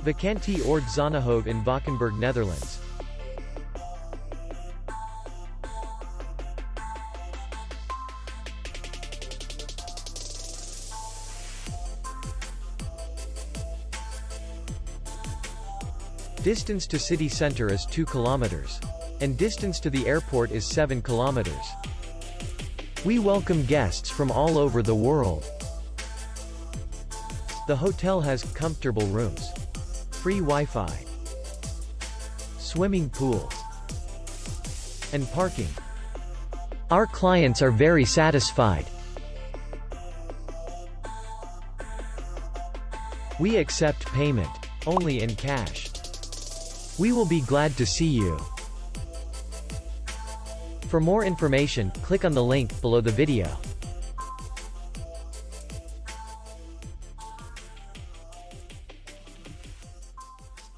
Vakantie oord Zonnehoeve in Valkenburg, Netherlands. Distance to city center is 2 kilometers. And distance to the airport is 7 kilometers. We welcome guests from all over the world. The hotel has comfortable rooms, free Wi-Fi, swimming pool, and parking. Our clients are very satisfied. We accept payment only in cash. We will be glad to see you. For more information, click on the link below the video.